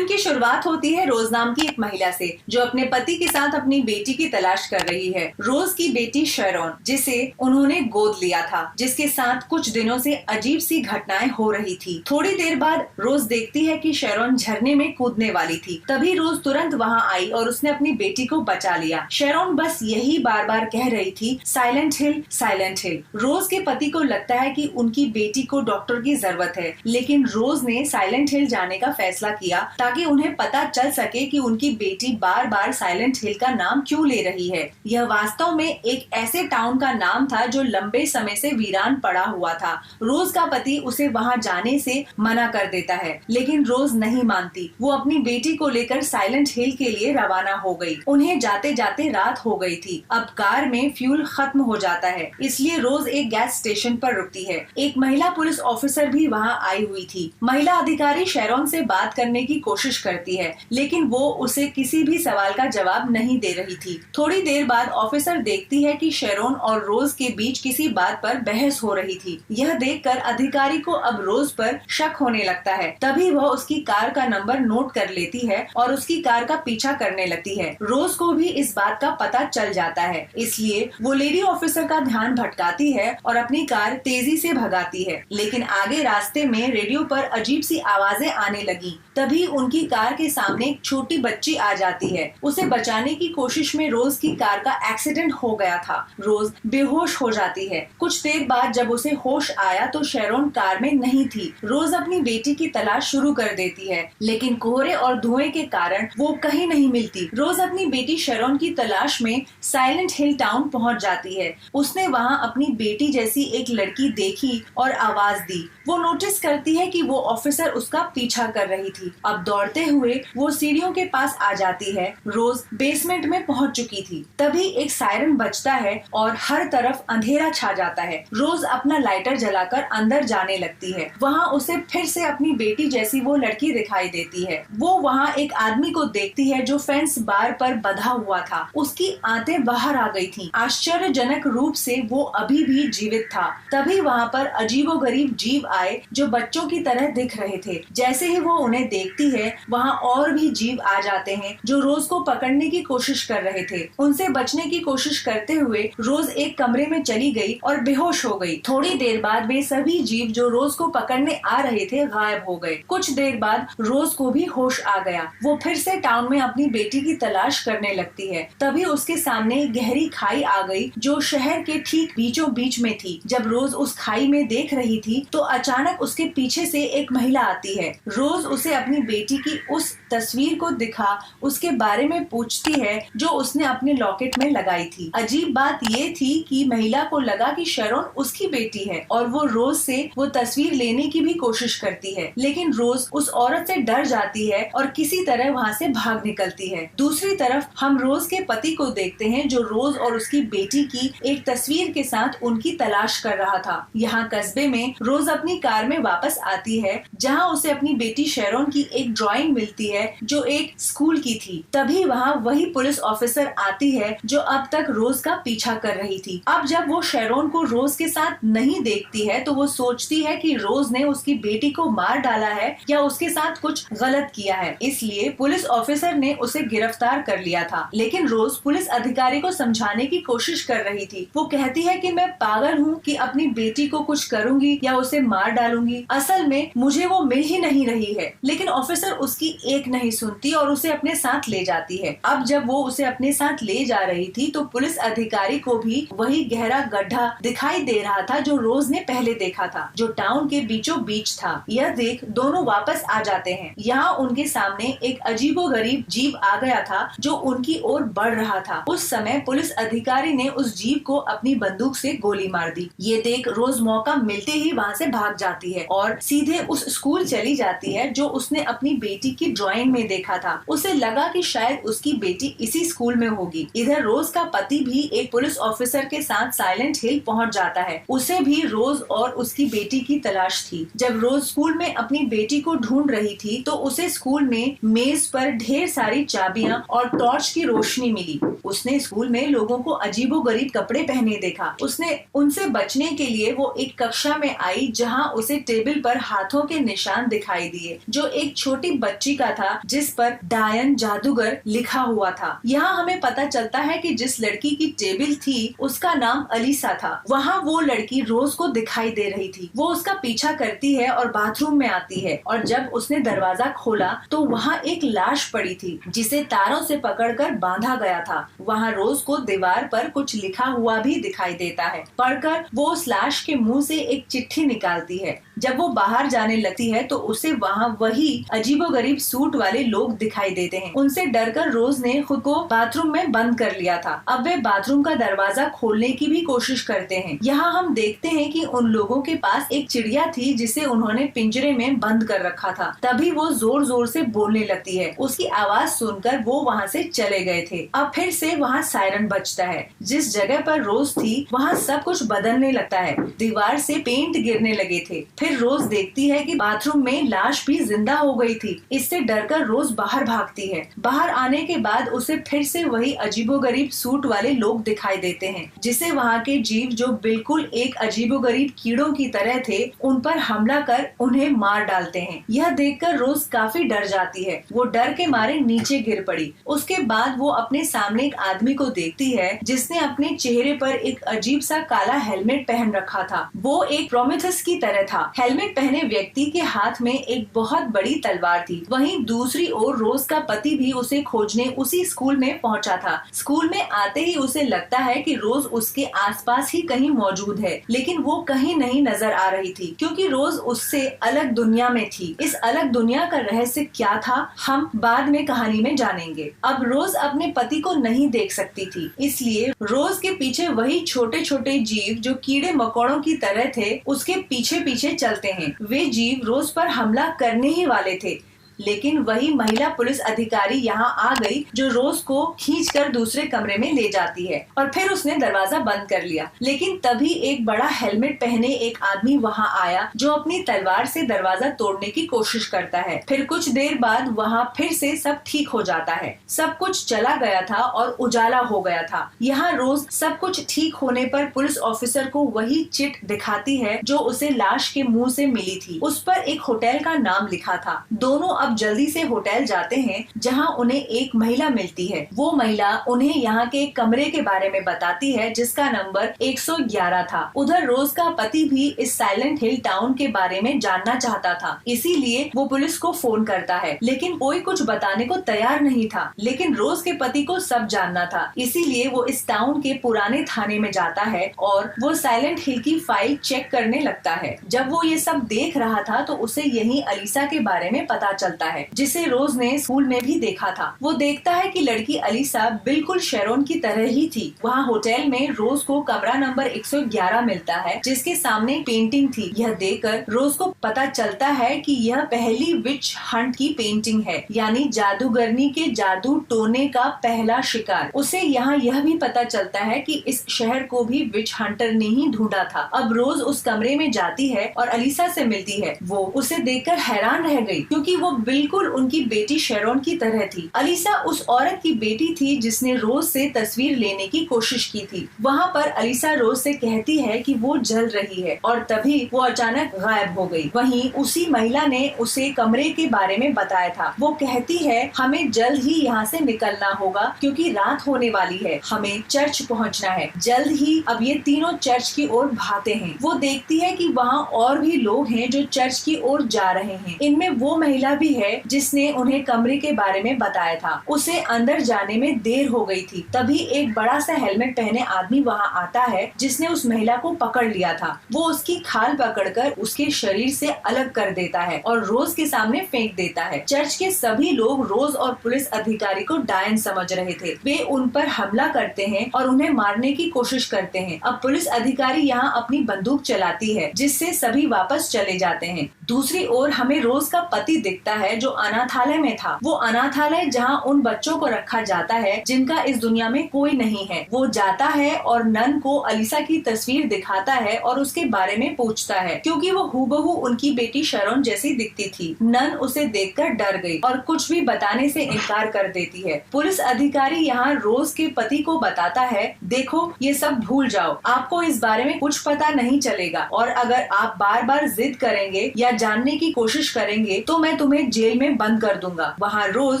Film की शुरुआत होती है रोज नाम की एक महिला से, जो अपने पति के साथ अपनी बेटी की तलाश कर रही है। रोज की बेटी शेरोन, जिसे उन्होंने गोद लिया था, जिसके साथ कुछ दिनों से अजीब सी घटनाएं हो रही थी। थोड़ी देर बाद रोज देखती है कि शेरोन झरने में कूदने वाली थी। तभी रोज तुरंत वहां आई और उसने अपनी बेटी को बचा लिया। शेरोन बस यही बार बार कह रही थी, साइलेंट हिल, साइलेंट हिल। रोज के पति को लगता है कि उनकी बेटी को डॉक्टर की जरूरत है, लेकिन रोज ने साइलेंट हिल जाने का फैसला किया ताकि उन्हें पता चल सके कि उनकी बेटी बार बार साइलेंट हिल का नाम क्यों ले रही है। यह वास्तव में एक ऐसे टाउन का नाम था जो लंबे समय से वीरान पड़ा हुआ था। रोज का पति उसे वहां जाने से मना कर देता है, लेकिन रोज नहीं मानती। वो अपनी बेटी को लेकर साइलेंट हिल के लिए रवाना हो गई। उन्हें जाते जाते रात हो गई थी। अब कार में फ्यूल खत्म हो जाता है, इसलिए रोज एक गैस स्टेशन पर रुकती है। एक महिला पुलिस ऑफिसर भी वहां आई हुई थी। महिला अधिकारी शेरोन से बात करने की कोशिश करती है, लेकिन वो उसे किसी भी सवाल का जवाब नहीं दे रही थी। थोड़ी देर बाद ऑफिसर देखती है कि शेरोन और रोज के बीच किसी बात पर बहस हो रही थी। यह देखकर अधिकारी को अब रोज पर शक होने लगता है। तभी वह उसकी कार का नंबर नोट कर लेती है और उसकी कार का पीछा करने लगती है। रोज को भी इस बात का पता चल जाता है, इसलिए वो लेडी ऑफिसर का ध्यान भटकाती है और अपनी कार तेजी से भगाती है। लेकिन आगे रास्ते में रेडियो पर अजीब सी आवाजें आने लगी। तभी उनकी कार के सामने एक छोटी बच्ची आ जाती है। उसे बचाने की कोशिश में रोज की कार का एक्सीडेंट हो गया था। रोज बेहोश हो जाती है। कुछ देर बाद जब उसे होश आया तो शेरोन कार में नहीं थी। रोज अपनी बेटी की तलाश शुरू कर देती है, लेकिन कोहरे और धुएं के कारण वो कहीं नहीं मिलती। रोज अपनी बेटी शेरोन की तलाश में साइलेंट हिल टाउन पहुंच जाती है। उसने वहां अपनी बेटी जैसी एक लड़की देखी और आवाज दी। वो नोटिस करती है कि वो ऑफिसर उसका पीछा कर रही थी। अब दौड़ते हुए वो सीढ़ियों के पास आ जाती है। रोज बेसमेंट में पहुंच चुकी थी। तभी एक सायरन बजता है और हर तरफ अंधेरा छा जाता है। रोज अपना लाइटर जलाकर अंदर जाने लगती है। वहाँ उसे फिर से अपनी बेटी जैसी वो लड़की दिखाई देती है। वो वहाँ एक आदमी को देखती है जो फेंस बार पर बंधा हुआ था। उसकी आंतें बाहर आ गई थी। आश्चर्यजनक रूप से वो अभी भी जीवित था। तभी वहाँ पर अजीबोगरीब जीव आए जो बच्चों की तरह दिख रहे थे। जैसे ही वो उन्हें देखती है, वहाँ और भी जीव आ जाते हैं जो रोज को पकड़ने की कोशिश कर रहे थे। उनसे बचने की कोशिश करते हुए रोज एक कमरे में चली गई और बेहोश हो गई। थोड़ी देर बाद वे सभी जीव जो रोज को पकड़ने आ रहे थे गायब हो गए। कुछ देर बाद रोज को भी होश आ गया। वो फिर से टाउन में अपनी बेटी की तलाश करने लगती है। तभी उसके सामने गहरी खाई आ गई जो शहर के ठीक बीचों बीच में थी। जब रोज उस खाई में देख रही थी तो अचानक उसके पीछे से एक महिला आती है। रोज उसे अपनी बेटी की उस तस्वीर को दिखा उसके बारे में पूछती है जो उसने अपने लॉकेट में लगाई थी। अजीब बात ये थी कि महिला को लगा कि शेरोन उसकी बेटी है और वो रोज से वो तस्वीर लेने की भी कोशिश करती है, लेकिन रोज उस औरत से डर जाती है और किसी तरह वहाँ से भाग निकलती है। दूसरी तरफ हम रोज के पति को देखते हैं जो रोज और उसकी बेटी की एक तस्वीर के साथ उनकी तलाश कर रहा था। यहाँ कस्बे में रोज अपनी कार में वापस आती है, जहाँ उसे अपनी बेटी शेरोन की एक ड्राइंग मिलती है जो एक स्कूल की थी। तभी वहाँ वही पुलिस ऑफिसर आती है जो अब तक रोज का पीछा कर रही थी। अब जब वो शेरोन को रोज के साथ नहीं देखती है तो वो सोचती है कि रोज ने उसकी बेटी को मार डाला है या उसके साथ कुछ गलत किया है, इसलिए पुलिस ऑफिसर ने उसे गिरफ्तार कर लिया था। लेकिन रोज पुलिस अधिकारी को समझाने की कोशिश कर रही थी। वो कहती है कि मैं पागल हूँ कि अपनी बेटी को कुछ करूंगी या उसे मार डालूंगी। असल में मुझे वो मिल ही नहीं रही है। लेकिन ऑफिसर उसकी एक नहीं सुनती और उसे अपने साथ ले जाती है। अब जब वो उसे अपने साथ ले जा रही थी तो पुलिस अधिकारी को भी वही गहरा गड्ढा दिखाई दे रहा था जो रोज ने पहले देखा था, जो टाउन के बीचों बीच था। यह देख दोनों वापस आ जाते हैं। यहाँ उनके सामने एक अजीबोगरीब जीव आ गया था जो उनकी ओर बढ़ रहा था। उस समय पुलिस अधिकारी ने उस जीव को अपनी बंदूक से गोली मार दी। ये देख रोज मौका मिलते ही वहाँ से भाग जाती है और सीधे उस स्कूल चली जाती है जो उसने अपनी बेटी की ड्राइंग में देखा था। उसे लगा कि शायद उसकी बेटी इसी स्कूल में होगी। इधर रोज का पति भी एक पुलिस ऑफिसर के साथ साइलेंट हिल पहुंच जाता है। उसे भी रोज और उसकी बेटी की तलाश थी। जब रोज स्कूल में अपनी बेटी को ढूंढ रही थी तो उसे स्कूल में मेज पर ढेर सारी चाबियां और टॉर्च की रोशनी मिली। उसने स्कूल में लोगों को अजीबोगरीब कपड़े पहने देखा। उसने उनसे बचने के लिए वो एक कक्षा में आई जहाँ उसे टेबल पर हाथों के निशान दिखाई दिए जो एक छोटी छोटी बच्ची का था जिस पर डायन जादूगर लिखा हुआ था। यहाँ हमें पता चलता है कि जिस लड़की की टेबल थी उसका नाम अलीसा था। वहाँ वो लड़की रोज को दिखाई दे रही थी। वो उसका पीछा करती है और बाथरूम में आती है और जब उसने दरवाजा खोला तो वहाँ एक लाश पड़ी थी जिसे तारों से पकड़कर बांधा गया था। वहाँ रोज को दीवार पर कुछ लिखा हुआ भी दिखाई देता है। पढ़कर वो उस लाश के मुंह से एक चिट्ठी निकालती है। जब वो बाहर जाने लगती है तो उसे वहाँ वही अजीबोगरीब सूट वाले लोग दिखाई देते हैं। उनसे डरकर रोज ने खुद को बाथरूम में बंद कर लिया था। अब वे बाथरूम का दरवाजा खोलने की भी कोशिश करते हैं। यहाँ हम देखते हैं कि उन लोगों के पास एक चिड़िया थी जिसे उन्होंने पिंजरे में बंद कर रखा था। तभी वो जोर जोर से बोलने लगती है। उसकी आवाज सुनकर वो वहाँ से चले गए थे। अब फिर से वहाँ सायरन बजता है। जिस जगह पर रोज थी वहाँ सब कुछ बदलने लगता है। दीवार से पेंट गिरने लगे थे। फिर रोज देखती है कि बाथरूम में लाश भी जिंदा हो गई थी। इससे डरकर रोज बाहर भागती है। बाहर आने के बाद उसे फिर से वही अजीबोगरीब सूट वाले लोग दिखाई देते हैं जिसे वहाँ के जीव जो बिल्कुल एक अजीबोगरीब कीड़ों की तरह थे उन पर हमला कर उन्हें मार डालते हैं। यह देखकर रोज काफी डर जाती है। वो डर के मारे नीचे गिर पड़ी। उसके बाद वो अपने सामने एक आदमी को देखती है जिसने अपने चेहरे पर एक अजीब सा काला हेलमेट पहन रखा था। वो एक प्रोमेथस की तरह था। हेलमेट पहने व्यक्ति के हाथ में एक बहुत बड़ी तलवार थी। वहीं दूसरी ओर रोज का पति भी उसे खोजने उसी स्कूल में पहुंचा था। स्कूल में आते ही उसे लगता है कि रोज उसके आसपास ही कहीं मौजूद है, लेकिन वो कहीं नहीं नजर आ रही थी क्योंकि रोज उससे अलग दुनिया में थी। इस अलग दुनिया का रहस्य क्या था हम बाद में कहानी में जानेंगे। अब रोज अपने पति को नहीं देख सकती थी, इसलिए रोज के पीछे वही छोटे छोटे जीव जो कीड़े मकोड़ों की तरह थे उसके पीछे पीछे चलते हैं। वे जीव रोज पर हमला करने ही वाले थे, लेकिन वही महिला पुलिस अधिकारी यहाँ आ गई जो रोज को खींचकर दूसरे कमरे में ले जाती है और फिर उसने दरवाजा बंद कर लिया। लेकिन तभी एक बड़ा हेलमेट पहने एक आदमी वहाँ आया जो अपनी तलवार से दरवाजा तोड़ने की कोशिश करता है। फिर कुछ देर बाद वहाँ फिर से सब ठीक हो जाता है। सब कुछ चला गया था और उजाला हो गया था। यहाँ रोज सब कुछ ठीक होने पर पुलिस ऑफिसर को वही चिट दिखाती है जो उसे लाश के मुंह से मिली थी। उस पर एक होटल का नाम लिखा था। दोनों अब जल्दी से होटल जाते हैं जहां उन्हें एक महिला मिलती है। वो महिला उन्हें यहाँ के एक कमरे के बारे में बताती है जिसका नंबर 111 था। उधर रोज का पति भी इस साइलेंट हिल टाउन के बारे में जानना चाहता था, इसीलिए वो पुलिस को फोन करता है, लेकिन कोई कुछ बताने को तैयार नहीं था। लेकिन रोज के पति को सब जानना था, इसीलिए वो इस टाउन के पुराने थाने में जाता है और वो साइलेंट हिल की फाइल चेक करने लगता है। जब वो ये सब देख रहा था तो उसे यही अलीसा के बारे में पता चलता है जिसे रोज ने स्कूल में भी देखा था। वो देखता है कि लड़की अलीसा बिल्कुल शेरोन की तरह ही थी। वहाँ होटल में रोज को कमरा नंबर 111 मिलता है जिसके सामने पेंटिंग थी। यह देखकर रोज को पता चलता है कि यह पहली विच हंट की पेंटिंग है, यानी जादूगरनी के जादू टोने का पहला शिकार। उसे यहाँ यह भी पता चलता है कि इस शहर को भी विच हंटर ने ही ढूंढा था। अब रोज उस कमरे में जाती है और अलीसा से मिलती है। वो उसे देखकर हैरान रह गई क्योंकि वो बिल्कुल उनकी बेटी शेरोन की तरह थी। अलीसा उस औरत की बेटी थी जिसने रोज से तस्वीर लेने की कोशिश की थी। वहाँ पर अलीसा रोज से कहती है कि वो जल रही है और तभी वो अचानक गायब हो गई। वहीं उसी महिला ने उसे कमरे के बारे में बताया था। वो कहती है हमें जल्द ही यहाँ से निकलना होगा क्योंकि रात होने वाली है, हमें चर्च पहुँचना है जल्द ही। अब ये तीनों चर्च की ओर भागते हैं। वो देखती है कि वहाँ और भी लोग हैं जो चर्च की ओर जा रहे हैं। इनमें वो महिला भी है जिसने उन्हें कमरे के बारे में बताया था। उसे अंदर जाने में देर हो गई थी। तभी एक बड़ा सा हेलमेट पहने आदमी वहाँ आता है जिसने उस महिला को पकड़ लिया था। वो उसकी खाल पकड़कर उसके शरीर से अलग कर देता है और रोज के सामने फेंक देता है। चर्च के सभी लोग रोज और पुलिस अधिकारी को डायन समझ रहे थे। वे उन पर हमला करते हैं और उन्हें मारने की कोशिश करते हैं। अब पुलिस अधिकारी यहाँ अपनी बंदूक चलाती है जिससे सभी वापस चले जाते हैं। दूसरी ओर हमें रोज का पति दिखता है जो अनाथालय में था। वो अनाथालय जहाँ उन बच्चों को रखा जाता है जिनका इस दुनिया में कोई नहीं है। वो जाता है और नन को अलीसा की तस्वीर दिखाता है और उसके बारे में पूछता है क्योंकि वो हूबहू उनकी बेटी शेरोन जैसी दिखती थी। नन उसे देखकर डर गई और कुछ भी बताने से इनकार कर देती है। पुलिस अधिकारी यहाँ रोज के पति को बताता है देखो ये सब भूल जाओ, आपको इस बारे में कुछ पता नहीं चलेगा और अगर आप बार बार जिद करेंगे या जानने की कोशिश करेंगे तो मैं तुम्हें जेल में बंद कर दूंगा। वहाँ रोज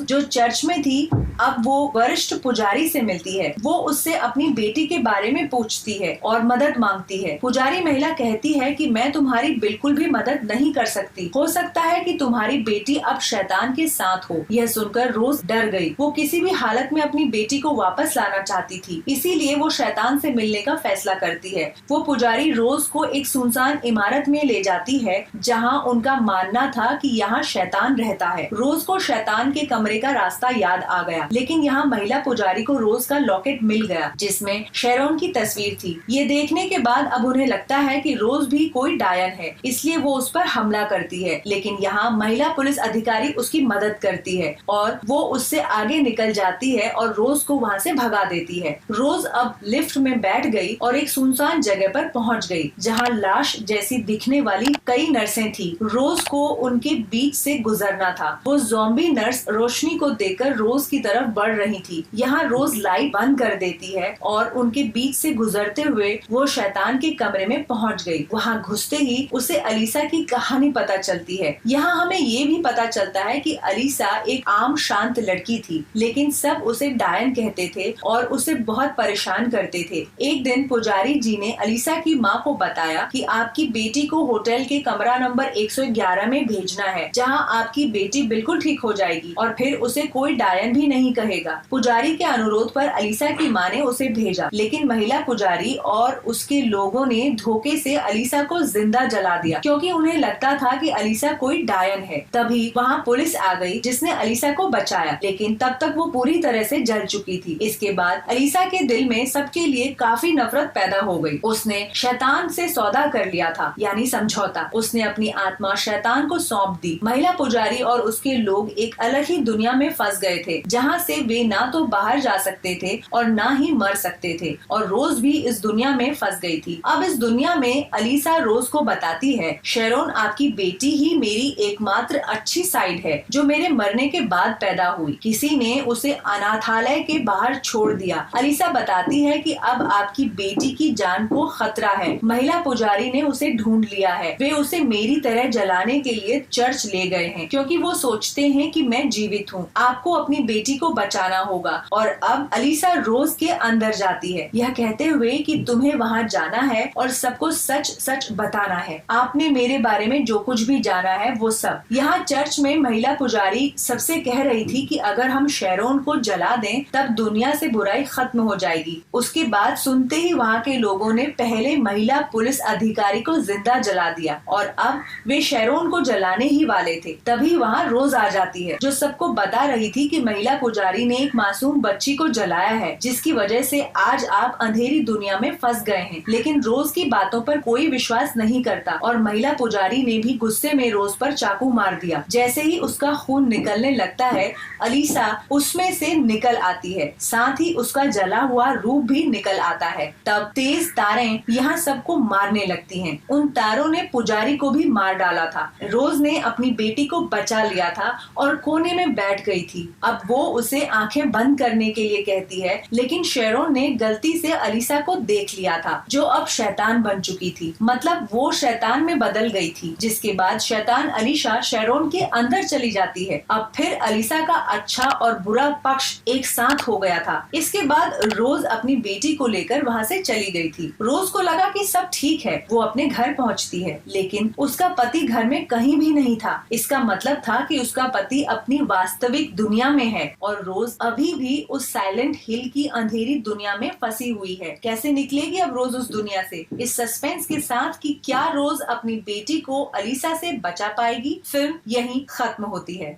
जो चर्च में थी, अब वो वरिष्ठ पुजारी से मिलती है। वो उससे अपनी बेटी के बारे में पूछती है और मदद मांगती है। पुजारी महिला कहती है कि मैं तुम्हारी बिल्कुल भी मदद नहीं कर सकती, हो सकता है कि तुम्हारी बेटी अब शैतान के साथ हो। यह सुनकर रोज डर गई। वो किसी भी हालत में अपनी बेटी को वापस लाना चाहती थी, इसीलिए वो शैतान से मिलने का फैसला करती है। वो पुजारी रोज को एक सुनसान इमारत में ले जाती है जहाँ उनका मानना था कि यहाँ शैतान रहता है। रोज को शैतान के कमरे का रास्ता याद आ गया, लेकिन यहाँ महिला पुजारी को रोज का लॉकेट मिल गया जिसमें शेरोन की तस्वीर थी। ये देखने के बाद अब उन्हें लगता है कि रोज भी कोई डायन है, इसलिए वो उस पर हमला करती है। लेकिन यहाँ महिला पुलिस अधिकारी उसकी मदद करती है और वो उससे आगे निकल जाती है और रोज को वहाँ से भगा देती है। रोज अब लिफ्ट में बैठ गई और एक सुनसान जगह पर पहुँच गई जहाँ लाश जैसी दिखने वाली कई नर्सें थी। रोज को उनके बीच से गुजरना था। वो ज़ॉम्बी नर्स रोशनी को देखकर रोज की तरफ बढ़ रही थी। यहाँ रोज लाइट बंद कर देती है और उनके बीच से गुजरते हुए वो शैतान के कमरे में पहुंच गई। वहाँ घुसते ही उसे अलीसा की कहानी पता चलती है। यहाँ हमें ये भी पता चलता है कि अलीसा एक आम शांत लड़की थी, लेकिन सब उसे डायन कहते थे और उसे बहुत परेशान करते थे। एक दिन पुजारी जी ने अलीसा की माँ को बताया कि आपकी बेटी को होटल के कमरा नंबर 111 में भेजना है, जहाँ आपकी बेटी बिल्कुल ठीक हो जाएगी और फिर उसे कोई डायन भी नहीं कहेगा। पुजारी के अनुरोध पर अलीसा की माँ ने उसे भेजा, लेकिन महिला पुजारी और उसके लोगों ने धोखे से अलीसा को जिंदा जला दिया क्योंकि उन्हें लगता था कि अलीसा कोई डायन है। तभी वहाँ पुलिस आ गई जिसने अलीसा को बचाया, लेकिन तब तक वो पूरी तरह से जल चुकी थी। इसके बाद अलीसा के दिल में सबके लिए काफी नफरत पैदा हो गई। उसने शैतान से सौदा कर लिया था, यानी समझौता। उसने अपनी आत्मा शैतान को सौंप दी। महिला पुजारी और उसके लोग एक अलग ही दुनिया में फंस गए थे, जहाँ से वे ना तो बाहर जा सकते थे और ना ही मर सकते थे। और रोज भी इस दुनिया में फंस गई थी। अब इस दुनिया में अलीसा रोज को बताती है, शेरोन आपकी बेटी ही मेरी एकमात्र अच्छी साइड है जो मेरे मरने के बाद पैदा हुई। किसी ने उसे अनाथालय के बाहर छोड़ दिया। अलीसा बताती है कि अब आपकी बेटी की जान को खतरा है। महिला पुजारी ने उसे ढूंढ लिया है। वे उसे मेरी तरह जलाने के लिए चर्च ले गए हैं क्योंकि वो सोचते हैं कि मैं जीवित हूँ। आपको अपनी बेटी को बचाना होगा। और अब अलीसा रोज के अंदर जाती है, यह कहते हुए कि तुम्हें वहाँ जाना है और सबको सच सच बताना है। आपने मेरे बारे में जो कुछ भी जाना है वो सब। यहाँ चर्च में महिला पुजारी सबसे कह रही थी कि अगर हम शेरोन को जला दें तब दुनिया से बुराई खत्म हो जाएगी। उसके बाद सुनते ही वहाँ के लोगों ने पहले महिला पुलिस अधिकारी को जिंदा जला दिया और अब वे शेरोन को जलाने ही वाले थे। तभी वहाँ रोज आ जाती है जो सबको बता रही थी कि महिला पुजारी ने एक मासूम बच्ची को जलाया है, जिसकी वजह से आज आप अंधेरी दुनिया में फंस गए हैं। लेकिन रोज की बातों पर कोई विश्वास नहीं करता और महिला पुजारी ने भी गुस्से में रोज पर चाकू मार दिया। जैसे ही उसका खून निकलने लगता है, अलीसा उसमें से निकल आती है, साथ ही उसका जला हुआ रूप भी निकल आता है। तब तेज तारें यहाँ सबको मारने लगती हैं। उन तारों ने पुजारी को भी मार डाला था। रोज ने अपनी बेटी को बचा लिया था और कोने में बैठ गई थी। अब वो उसे आंखें बंद करने के लिए कहती है, लेकिन शेरोन ने गलती से अलीसा को देख लिया था जो अब शैतान बन चुकी थी। मतलब वो शैतान में बदल गई थी, जिसके बाद शैतान अलीसा शेरोन के अंदर चली जाती है। अब फिर अलीसा का अच्छा और बुरा पक्ष एक साथ हो गया था। इसके बाद रोज अपनी बेटी को लेकर वहाँ से चली गई थी। रोज को लगा कि सब ठीक है। वो अपने घर पहुँचती है, लेकिन उसका पति घर में कहीं भी नहीं था। इसका मतलब था कि उसका पति अपनी वास्तविक दुनिया में है और रोज अभी भी उस साइलेंट हिल की अंधेरी दुनिया में फंसी हुई है। कैसे निकलेगी अब रोज उस दुनिया से? इस सस्पेंस के साथ कि क्या रोज अपनी बेटी को अलीसा से बचा पाएगी, फिल्म यहीं खत्म होती है।